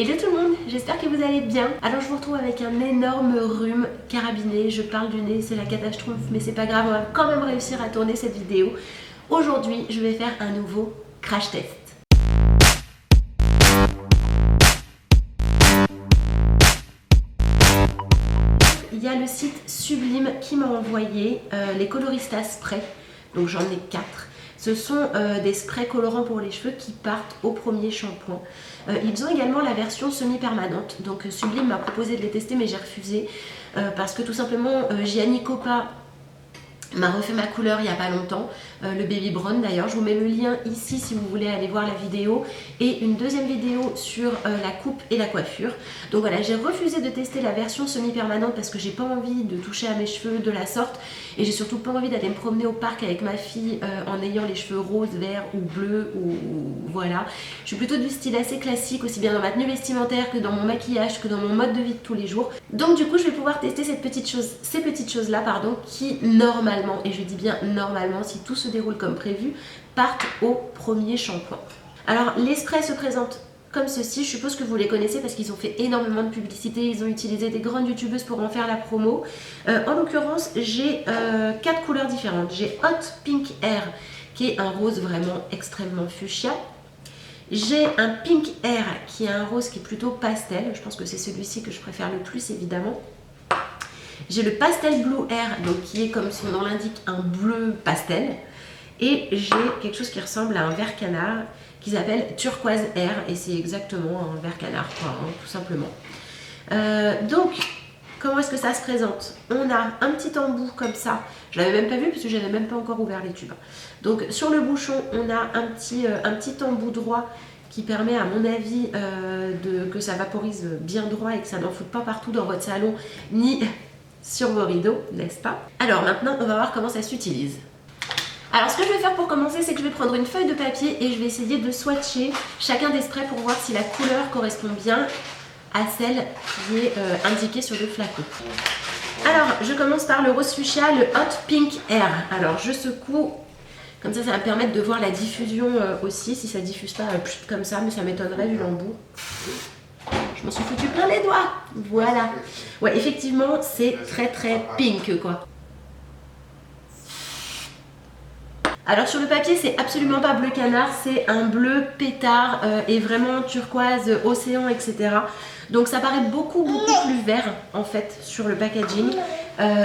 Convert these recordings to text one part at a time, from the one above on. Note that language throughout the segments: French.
Hello tout le monde, j'espère que vous allez bien. Alors je vous retrouve avec un énorme rhume carabiné, je parle du nez, c'est la catastrophe, mais c'est pas grave, on va quand même réussir à tourner cette vidéo. Aujourd'hui, je vais faire un nouveau crash test. Il y a le site Sublime qui m'a envoyé les Colorista Spray, donc j'en ai 4. Ce sont des sprays colorants pour les cheveux qui partent au premier shampoing. Ils ont également la version semi-permanente, donc Sublime m'a proposé de les tester mais j'ai refusé parce que tout simplement Gianni Coppa m'a refait ma couleur il n'y a pas longtemps, le baby brown d'ailleurs. Je vous mets le lien ici si vous voulez aller voir la vidéo et une deuxième vidéo sur la coupe et la coiffure. Donc voilà, j'ai refusé de tester la version semi-permanente parce que j'ai pas envie de toucher à mes cheveux de la sorte et j'ai surtout pas envie d'aller me promener au parc avec ma fille en ayant les cheveux roses, verts ou bleus ou voilà. Je suis plutôt du style assez classique, aussi bien dans ma tenue vestimentaire que dans mon maquillage, que dans mon mode de vie de tous les jours. Donc du coup je vais pouvoir tester ces petites choses là pardon, qui normalement, et je dis bien normalement, si tout se déroule comme prévu, partent au premier shampoing. Alors les sprays se présentent comme ceci, je suppose que vous les connaissez parce qu'ils ont fait énormément de publicité, ils ont utilisé des grandes youtubeuses pour en faire la promo. En l'occurrence j'ai 4 couleurs différentes. J'ai Hot Pink Air qui est un rose vraiment extrêmement fuchsia. J'ai un Pink Air qui est un rose qui est plutôt pastel, je pense que c'est celui-ci que je préfère le plus évidemment. J'ai le Pastel Blue Air, donc qui est comme son nom l'indique un bleu pastel. Et j'ai quelque chose qui ressemble à un vert canard qui s'appelle Turquoise Air et c'est exactement un vert canard, quoi, hein, tout simplement. Donc, comment est-ce que ça se présente? On a un petit embout comme ça. Je l'avais même pas vu parce que j'avais même pas encore ouvert les tubes. Donc sur le bouchon, on a un petit embout droit qui permet à mon avis que ça vaporise bien droit et que ça n'en foute pas partout dans votre salon ni sur vos rideaux, n'est-ce pas? Alors maintenant, on va voir comment ça s'utilise. Alors ce que je vais faire pour commencer, c'est que je vais prendre une feuille de papier et je vais essayer de swatcher chacun des sprays pour voir si la couleur correspond bien à celle qui est indiquée sur le flacon. Alors je commence par le rose fuchsia, le Hot Pink Air. Alors je secoue, comme ça va me permettre de voir la diffusion aussi, si ça diffuse pas comme ça, mais ça m'étonnerait vu l'embout. Je m'en suis foutu plein les doigts. Voilà. Ouais, effectivement, c'est très pink, quoi. Alors sur le papier, c'est absolument pas bleu canard, c'est un bleu pétard et vraiment turquoise, océan, etc. Donc ça paraît beaucoup plus vert en fait sur le packaging.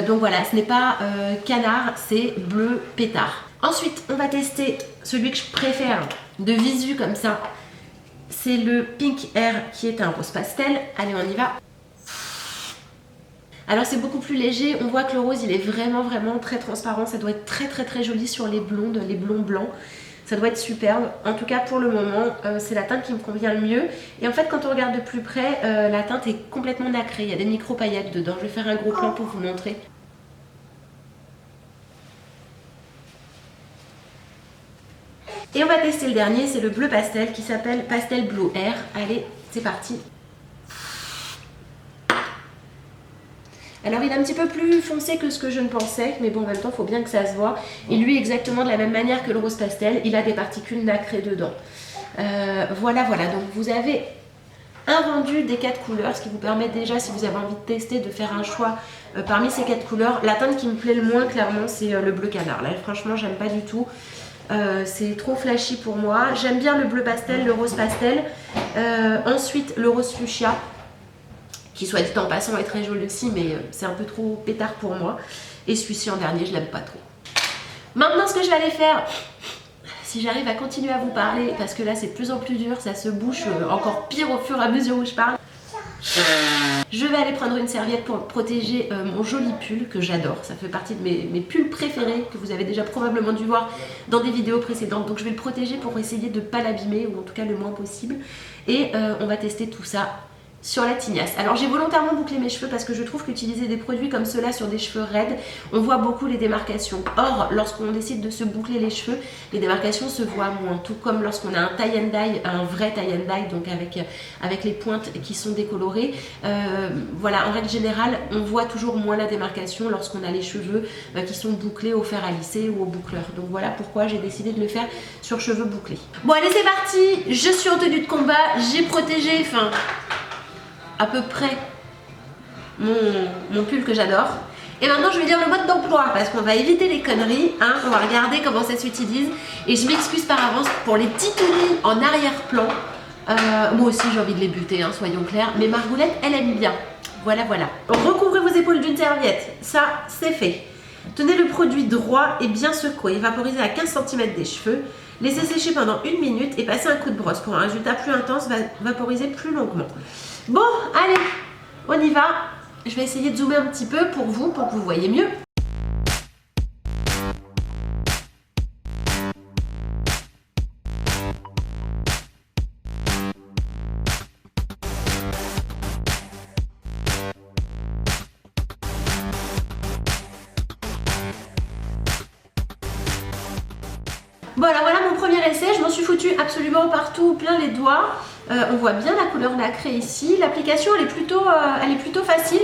Donc voilà, ce n'est pas canard, c'est bleu pétard. Ensuite, on va tester celui que je préfère de visu comme ça. C'est le Pink Air qui est un rose pastel. Allez, on y va. Alors c'est beaucoup plus léger, on voit que le rose il est vraiment très transparent, ça doit être très joli sur les blondes, les blonds blancs, ça doit être superbe. En tout cas pour le moment c'est la teinte qui me convient le mieux et en fait quand on regarde de plus près la teinte est complètement nacrée, il y a des micro paillettes dedans. Je vais faire un gros plan pour vous montrer. Et on va tester le dernier, c'est le bleu pastel qui s'appelle Pastel Blue Air. Allez, c'est parti. Alors il est un petit peu plus foncé que ce que je ne pensais, mais bon en même temps il faut bien que ça se voit. Et lui exactement de la même manière que le rose pastel, il a des particules nacrées dedans. Voilà, donc vous avez un rendu des 4 couleurs, ce qui vous permet déjà, si vous avez envie de tester, de faire un choix parmi ces 4 couleurs. La teinte qui me plaît le moins clairement c'est le bleu canard. Là franchement j'aime pas du tout. C'est trop flashy pour moi. J'aime bien le bleu pastel, le rose pastel. Ensuite le rose fuchsia, qui soit dit en passant est très joli aussi, mais c'est un peu trop pétard pour moi. Et celui-ci en dernier, je l'aime pas trop. Maintenant, ce que je vais aller faire, si j'arrive à continuer à vous parler, parce que là c'est de plus en plus dur, ça se bouche encore pire au fur et à mesure où je parle. Je vais aller prendre une serviette pour protéger mon joli pull que j'adore. Ça fait partie de mes pulls préférés que vous avez déjà probablement dû voir dans des vidéos précédentes. Donc je vais le protéger pour essayer de ne pas l'abîmer ou en tout cas le moins possible. Et on va tester tout ça sur la tignasse. Alors j'ai volontairement bouclé mes cheveux parce que je trouve qu'utiliser des produits comme ceux-là sur des cheveux raides, on voit beaucoup les démarcations. Or, lorsqu'on décide de se boucler les cheveux, les démarcations se voient moins. Tout comme lorsqu'on a un tie and dye, un vrai tie and dye, donc avec les pointes qui sont décolorées. Voilà, en règle générale, on voit toujours moins la démarcation lorsqu'on a les cheveux qui sont bouclés au fer à lisser ou au boucleur. Donc voilà pourquoi j'ai décidé de le faire sur cheveux bouclés. Bon allez, c'est parti. Je suis en tenue de combat, j'ai protégé, enfin... à peu près mon pull que j'adore. Et maintenant je vais dire le mode d'emploi parce qu'on va éviter les conneries, hein, on va regarder comment ça s'utilise. Et je m'excuse par avance pour les titounis en arrière-plan. Moi aussi j'ai envie de les buter, hein, soyons clairs. Mais Margoulette, elle aime bien. Voilà, voilà. Recouvrez vos épaules d'une serviette, ça c'est fait. Tenez le produit droit et bien secoué, vaporiser à 15 cm des cheveux. Laissez sécher pendant 1 minute et passez un coup de brosse pour un résultat plus intense, vaporiser plus longuement. Bon, allez, on y va. Je vais essayer de zoomer un petit peu pour que vous voyez mieux. Voilà, voilà mon premier essai, je m'en suis foutu absolument partout, plein les doigts. On voit bien la couleur nacrée ici. L'application elle est plutôt facile,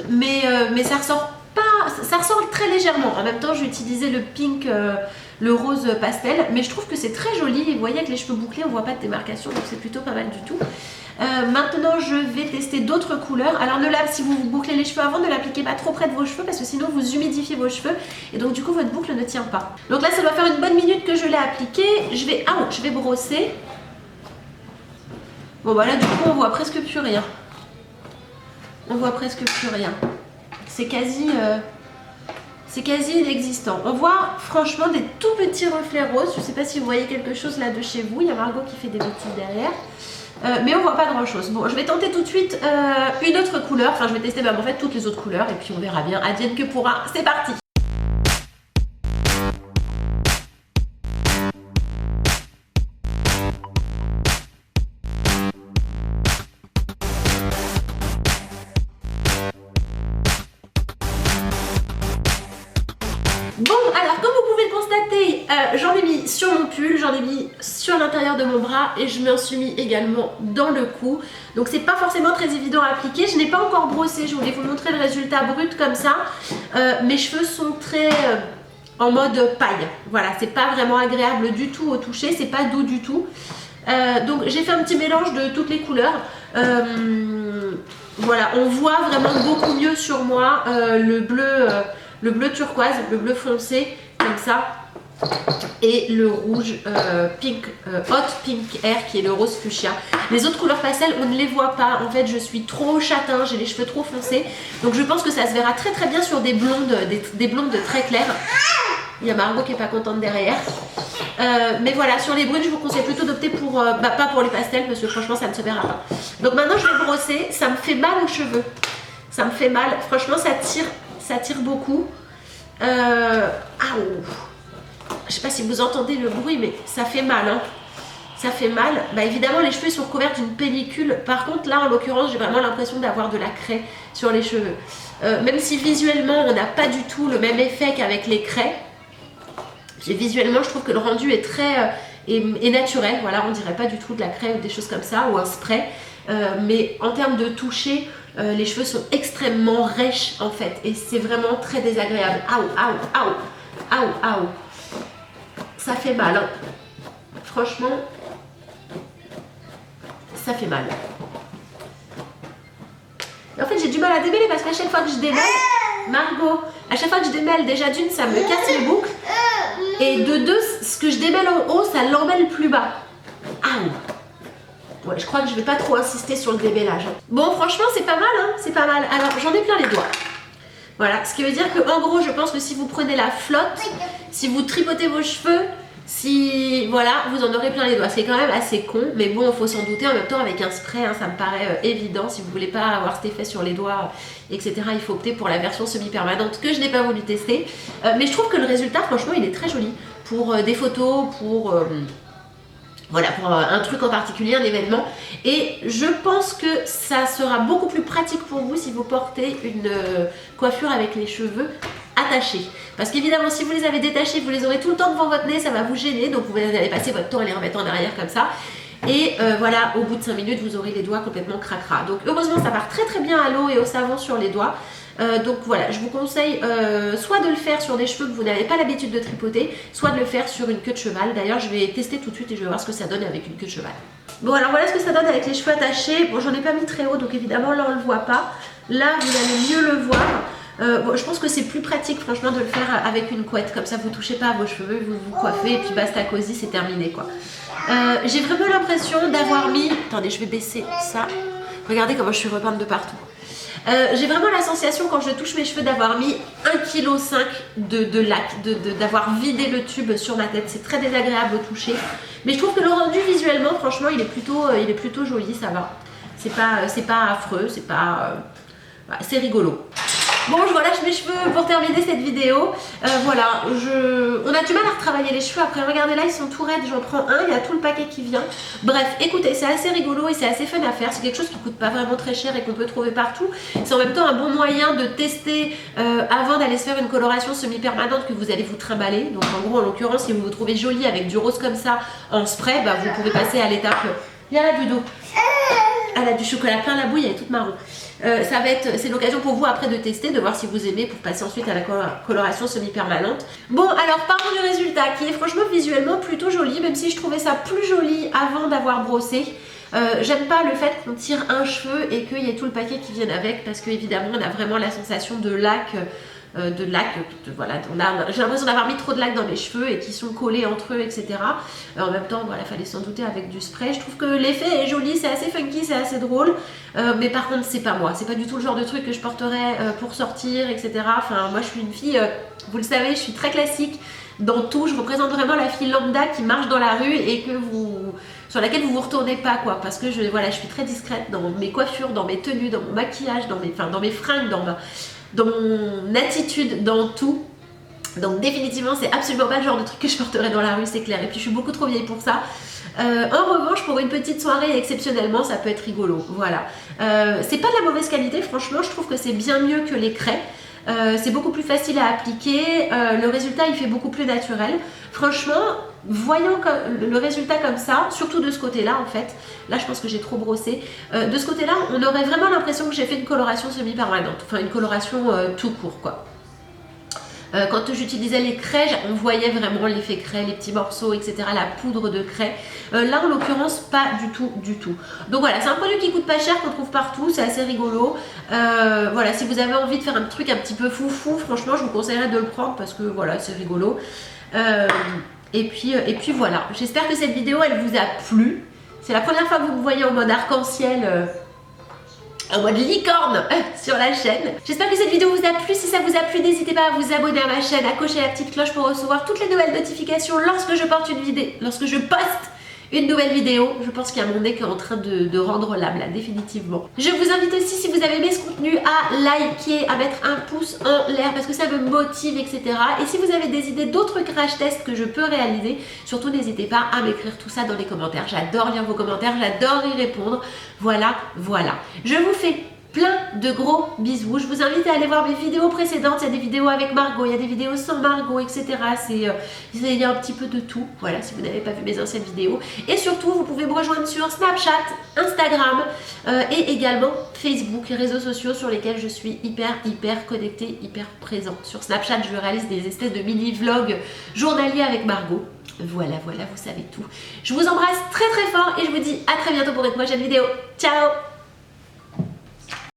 mais ça ressort pas, ça ressort très légèrement. En même temps, j'ai utilisé le pink, le rose pastel, mais je trouve que c'est très joli. Et vous voyez avec les cheveux bouclés, on voit pas de démarcation, donc c'est plutôt pas mal du tout. Maintenant je vais tester d'autres couleurs. Alors si vous bouclez les cheveux avant, ne l'appliquez pas trop près de vos cheveux parce que sinon vous humidifiez vos cheveux et donc du coup votre boucle ne tient pas. Donc là ça doit faire une bonne minute que je l'ai appliqué. Je vais brosser. Bon bah là du coup on voit presque plus rien. On voit presque plus rien. C'est quasi inexistant. On voit franchement des tout petits reflets roses. Je ne sais pas si vous voyez quelque chose là de chez vous. Il y a Margot qui fait des bêtises derrière. Mais on voit pas grand chose. Bon, je vais tenter tout de suite une autre couleur. Enfin, je vais tester en fait toutes les autres couleurs et puis on verra bien. Advienne que pourra. C'est parti! Bon, alors comme vous pouvez le constater, j'en ai mis sur mon pull, j'en ai mis sur l'intérieur de mon bras et je m'en suis mis également dans le cou. Donc c'est pas forcément très évident à appliquer. Je n'ai pas encore brossé, je voulais vous montrer le résultat brut comme ça. Mes cheveux sont très en mode paille. Voilà, c'est pas vraiment agréable du tout au toucher, c'est pas doux du tout. Donc j'ai fait un petit mélange de toutes les couleurs. Voilà, on voit vraiment beaucoup mieux sur moi le bleu turquoise, le bleu foncé, comme ça, et le rouge hot pink air qui est le rose fuchsia. Les autres couleurs pastel, on ne les voit pas. En fait, je suis trop châtain, j'ai les cheveux trop foncés. Donc je pense que ça se verra très très bien sur des blondes, des blondes très claires. Il y a Margot qui est pas contente derrière. Mais voilà, sur les brunes, je vous conseille plutôt d'opter pour, pas pour les pastels parce que franchement ça ne se verra pas. Donc maintenant je vais brosser, ça me fait mal aux cheveux. Ça me fait mal, franchement ça tire beaucoup. Je sais pas si vous entendez le bruit, mais ça fait mal, hein. Ça fait mal. Bah évidemment les cheveux sont recouverts d'une pellicule. Par contre là en l'occurrence j'ai vraiment l'impression d'avoir de la craie sur les cheveux. Même si visuellement on n'a pas du tout le même effet qu'avec les craies. Visuellement je trouve que le rendu est très est naturel. Voilà, on dirait pas du tout de la craie ou des choses comme ça ou un spray. Mais en termes de toucher, les cheveux sont extrêmement rêches en fait et c'est vraiment très désagréable. Aouh. Ça fait mal, hein. Franchement, ça fait mal. Et en fait j'ai du mal à démêler parce qu'à chaque fois que je démêle, Margot, à chaque fois que je démêle, déjà d'une ça me casse les boucles et de deux, ce que je démêle en haut ça l'emmêle plus bas. Ouais, je crois que je vais pas trop insister sur le démêlage. Bon, franchement, c'est pas mal, hein, c'est pas mal. Alors, j'en ai plein les doigts. Voilà, ce qui veut dire que en gros, je pense que si vous prenez la flotte, si vous tripotez vos cheveux, voilà, vous en aurez plein les doigts. C'est quand même assez con, mais bon, il faut s'en douter. En même temps, avec un spray, hein, ça me paraît évident. Si vous voulez pas avoir cet effet sur les doigts, etc., il faut opter pour la version semi-permanente que je n'ai pas voulu tester. Mais je trouve que le résultat, franchement, il est très joli. Pour des photos, voilà, pour un truc en particulier, un événement. Et je pense que ça sera beaucoup plus pratique pour vous si vous portez une coiffure avec les cheveux attachés. Parce qu'évidemment, si vous les avez détachés, vous les aurez tout le temps devant votre nez, ça va vous gêner. Donc vous allez passer votre temps à les remettre en arrière comme ça. Et voilà, au bout de 5 minutes, vous aurez les doigts complètement cracra. Donc heureusement, ça part très très bien à l'eau et au savon sur les doigts. Donc voilà, je vous conseille soit de le faire sur des cheveux que vous n'avez pas l'habitude de tripoter, soit de le faire sur une queue de cheval. D'ailleurs je vais tester tout de suite et je vais voir ce que ça donne avec une queue de cheval. Bon alors voilà ce que ça donne avec les cheveux attachés. Bon j'en ai pas mis très haut donc évidemment là on le voit pas. Là vous allez mieux le voir. Bon, je pense que c'est plus pratique franchement de le faire avec une couette, comme ça vous touchez pas à vos cheveux, vous vous coiffez et puis basta cosy, c'est terminé quoi. J'ai vraiment l'impression d'avoir mis... Attendez, je vais baisser ça. Regardez comment je suis repeinte de partout. J'ai vraiment la sensation quand je touche mes cheveux d'avoir mis 1,5 kg de lac, d'avoir vidé le tube sur ma tête. C'est très désagréable au toucher. Mais je trouve que le rendu visuellement, franchement, il est plutôt joli, ça va. C'est pas affreux, c'est pas... c'est rigolo. Bon, je relâche mes cheveux pour terminer cette vidéo. Voilà, on a du mal à retravailler les cheveux. Après, regardez là, ils sont tout raides. J'en prends un, il y a tout le paquet qui vient. Bref, écoutez, c'est assez rigolo et c'est assez fun à faire. C'est quelque chose qui coûte pas vraiment très cher et qu'on peut trouver partout. C'est en même temps un bon moyen de tester avant d'aller se faire une coloration semi-permanente que vous allez vous trimballer. Donc en gros, en l'occurrence, si vous vous trouvez jolie avec du rose comme ça en spray, bah, vous pouvez passer à l'étape... Il y a là du dos. Elle a du chocolat plein la bouille, elle est toute marron. C'est l'occasion pour vous après de tester, de voir si vous aimez pour passer ensuite à la coloration semi-permanente. Bon, alors parlons du résultat qui est franchement visuellement plutôt joli, même si je trouvais ça plus joli avant d'avoir brossé. J'aime pas le fait qu'on tire un cheveu et qu'il y ait tout le paquet qui vienne avec, parce qu'évidemment on a vraiment la sensation de lac. Voilà, j'ai l'impression d'avoir mis trop de lac dans mes cheveux et qui sont collés entre eux, etc. En même temps, voilà, fallait s'en douter avec du spray. Je trouve que l'effet est joli, c'est assez funky, c'est assez drôle. Mais par contre, c'est pas moi. C'est pas du tout le genre de truc que je porterais pour sortir, etc. Enfin, moi, je suis une fille, vous le savez, je suis très classique dans tout. Je représente vraiment la fille lambda qui marche dans la rue et sur laquelle vous vous retournez pas, quoi. Parce que je suis très discrète dans mes coiffures, dans mes tenues, dans mon maquillage, dans mes fringues, dans mon attitude, dans tout. Donc définitivement c'est absolument pas le genre de truc que je porterais dans la rue, c'est clair. Et puis je suis beaucoup trop vieille pour ça. En revanche, pour une petite soirée exceptionnellement, ça peut être rigolo. Voilà. C'est pas de la mauvaise qualité, franchement je trouve que c'est bien mieux que les craies. C'est beaucoup plus facile à appliquer, le résultat il fait beaucoup plus naturel. Franchement, voyant le résultat comme ça, surtout de ce côté-là en fait, là je pense que j'ai trop brossé, de ce côté-là on aurait vraiment l'impression que j'ai fait une coloration semi-permanente, enfin une coloration tout court quoi. Quand j'utilisais les craies, on voyait vraiment l'effet craie, les petits morceaux, etc. La poudre de craie. Là, en l'occurrence, pas du tout, du tout. Donc voilà, c'est un produit qui coûte pas cher, qu'on trouve partout, c'est assez rigolo. Voilà, si vous avez envie de faire un truc un petit peu foufou, franchement, je vous conseillerais de le prendre parce que voilà, c'est rigolo. Et puis voilà, j'espère que cette vidéo, elle vous a plu. C'est la première fois que vous me voyez en mode arc-en-ciel. En mode licorne sur la chaîne. J'espère que cette vidéo vous a plu. Si ça vous a plu, n'hésitez pas à vous abonner à ma chaîne, à cocher la petite cloche pour recevoir toutes les nouvelles notifications lorsque je poste une nouvelle vidéo. Je pense qu'il y a mon nez qui est en train de rendre l'âme là, définitivement. Je vous invite aussi, si vous avez aimé ce contenu, à liker, à mettre un pouce en l'air parce que ça me motive, etc. Et si vous avez des idées d'autres crash tests que je peux réaliser, surtout n'hésitez pas à m'écrire tout ça dans les commentaires. J'adore lire vos commentaires, j'adore y répondre. Voilà, voilà. Je vous fais plein de gros bisous. Je vous invite à aller voir mes vidéos précédentes. Il y a des vidéos avec Margot, il y a des vidéos sans Margot, etc. Il y a un petit peu de tout. Voilà, si vous n'avez pas vu mes anciennes vidéos. Et surtout, vous pouvez me rejoindre sur Snapchat, Instagram et également Facebook, les réseaux sociaux sur lesquels je suis hyper connectée, hyper présente. Sur Snapchat, je réalise des espèces de mini-vlogs journaliers avec Margot. Voilà, vous savez tout. Je vous embrasse très fort et je vous dis à très bientôt pour une prochaine vidéo. Ciao!